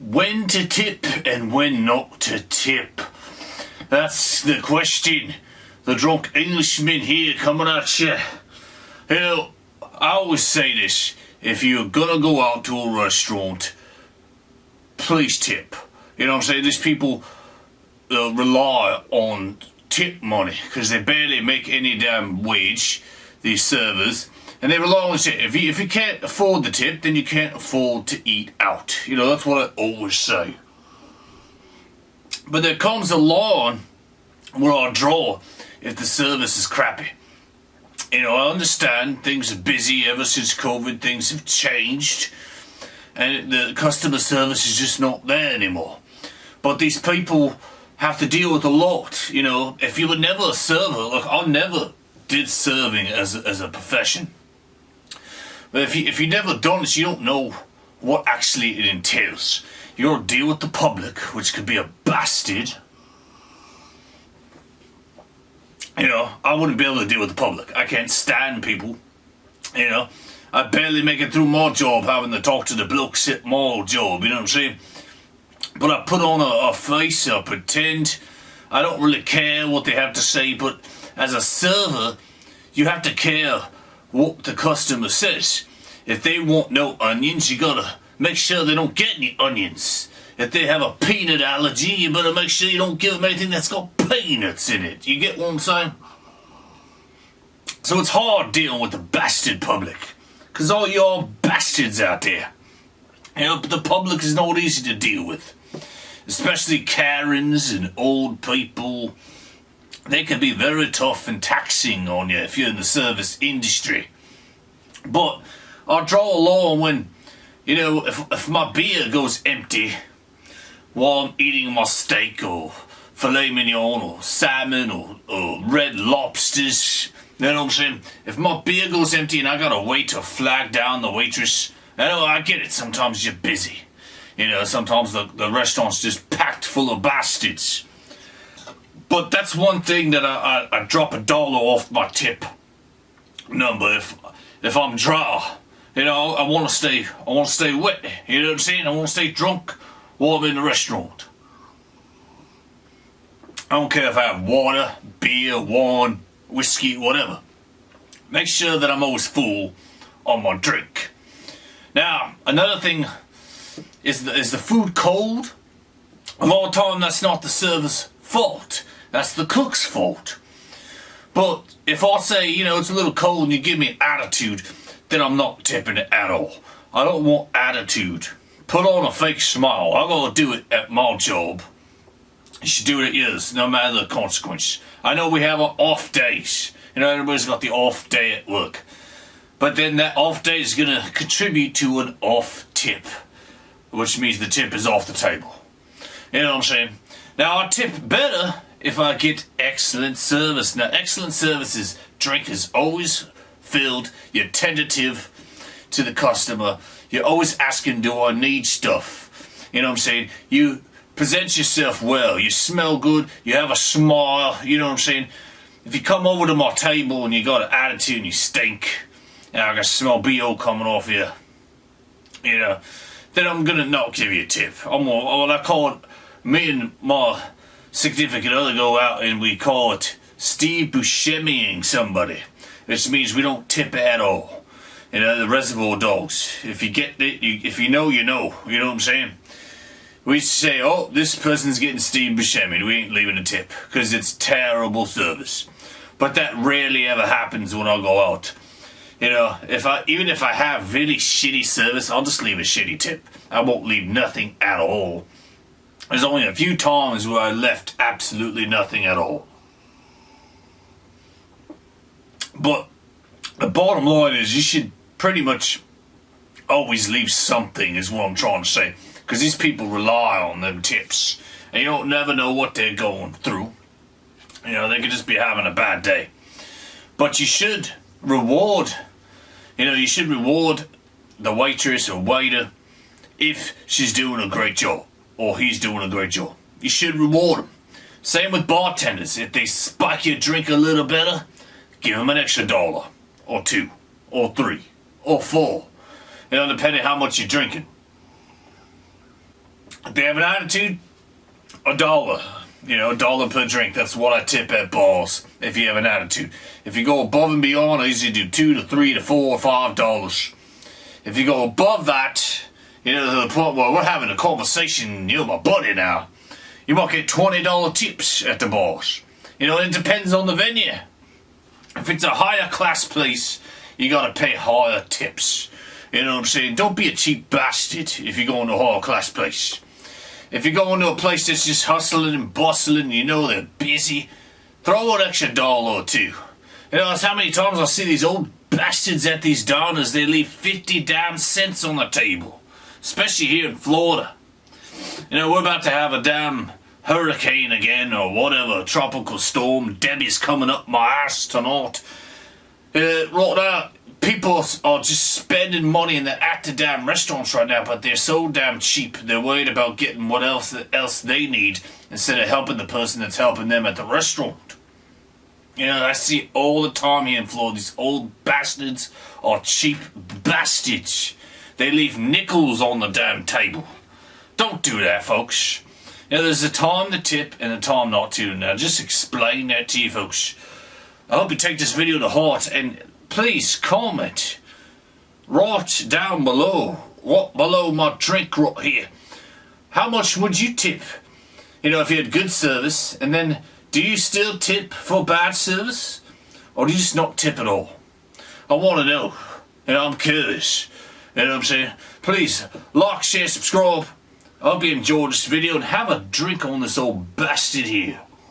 When to tip and when not to tip. That's the question. The drunk Englishman here coming at you. You know, I always say this. If you're gonna go out to a restaurant, please tip. You know what I'm saying? These people rely on tip money because they barely make any damn wage, these servers. And they rely on tip. If you can't afford the tip, then you can't afford to eat out. You know, that's what I always say. But there comes a line where I draw if the service is crappy. You know, I understand things are busy ever since COVID. Things have changed. And the customer service is just not there anymore. But these people have to deal with a lot. You know, if you were never a server, like I never did serving as a profession. But if you never done it, you don't know what actually it entails. You gotta deal with the public, which could be a bastard. You know, I wouldn't be able to deal with the public. I can't stand people. You know, I barely make it through my job having to talk to the blokes at my job, you know what I'm saying? But I put on a face, I pretend. I don't really care what they have to say, but as a server, you have to care what the customer says. If they want no onions, you gotta make sure they don't get any onions. If they have a peanut allergy, you better make sure you don't give them anything that's got peanuts in it. You get what I'm saying? So it's hard dealing with the bastard public. Because all y'all bastards out there. You know, but the public is not easy to deal with. Especially Karens and old people. They can be very tough and taxing on you if you're in the service industry. But I draw a line when, you know, if my beer goes empty while I'm eating my steak or filet mignon or salmon or red lobsters, you know what I'm saying? If my beer goes empty and I gotta wait to flag down the waitress, I know I get it, sometimes you're busy. You know, sometimes the restaurant's just packed full of bastards. But that's one thing that I drop $1 off my tip number if I'm dry. You know, I want to stay wet. You know what I'm saying? I want to stay drunk while I'm in the restaurant. I don't care if I have water, beer, wine, whiskey, whatever. Make sure that I'm always full on my drink. Now, another thing is the food cold? A lot of time that's not the server's fault. That's the cook's fault. But if I say, you know, it's a little cold and you give me an attitude, then I'm not tipping it at all. I don't want attitude. Put on a fake smile. I gotta do it at my job. You should do it at yours, no matter the consequence. I know we have off days. You know, everybody's got the off day at work. But then that off day is gonna contribute to an off tip. Which means the tip is off the table. You know what I'm saying? Now, I tip better if I get excellent service. Now, excellent service is drink is always filled. You're tentative to the customer. You're always asking, do I need stuff? You know what I'm saying? You present yourself well. You smell good. You have a smile. You know what I'm saying? If you come over to my table and you got an attitude and you stink, and I can smell BO coming off you, you know, then I'm gonna not give you a tip. Me and my significant other go out and we call it Steve Buscemiing somebody, which means we don't tip at all. You know, the Reservoir Dogs. If you get it, if you know, you know. You know what I'm saying? We say, oh, this person's getting Steve Buscemi. We ain't leaving a tip because it's terrible service. But that rarely ever happens when I go out. You know, even if I have really shitty service, I'll just leave a shitty tip. I won't leave nothing at all. There's only a few times where I left absolutely nothing at all. But the bottom line is you should pretty much always leave something is what I'm trying to say. Because these people rely on them tips. And you don't never know what they're going through. You know, they could just be having a bad day. But you should reward, you should reward the waitress or waiter if she's doing a great job. Or he's doing a great job. You should reward them. Same with bartenders. If they spike your drink a little better, give them an extra $1, or $2, or $3, or $4. You know, depending how much you're drinking. If they have an attitude, $1. You know, $1 per drink. That's what I tip at bars if you have an attitude. If you go above and beyond, I usually do $2 to $3 to $4 or $5. If you go above that, you know, to the point where we're having a conversation, you're my buddy now, you might get $20 tips at the bars. You know, it depends on the venue. If it's a higher class place, you gotta pay higher tips. You know what I'm saying? Don't be a cheap bastard if you go into a higher class place. If you go into a place that's just hustling and bustling, you know they're busy, throw an extra $1 or $2. You know, that's how many times I see these old bastards at these diners, they leave 50 damn cents on the table. Especially here in Florida. You know, we're about to have a damn hurricane again, or whatever, tropical storm. Debbie's coming up my ass tonight. Right now, people are just spending money and they're at the damn restaurants right now, but they're so damn cheap. They're worried about getting what else they need instead of helping the person that's helping them at the restaurant. You know, I see all the time here in Florida, these old bastards are cheap bastards. They leave nickels on the damn table. Don't do that, folks. You know, there's a time to tip and a time not to. Now, just explain that to you, folks. I hope you take this video to heart and please comment right down below, right below my drink right here. How much would you tip? You know, if you had good service, and then do you still tip for bad service? Or do you just not tip at all? I want to know. You know, I'm curious. You know what I'm saying? Please, like, share, subscribe. I hope you enjoyed this video and have a drink on this old bastard here.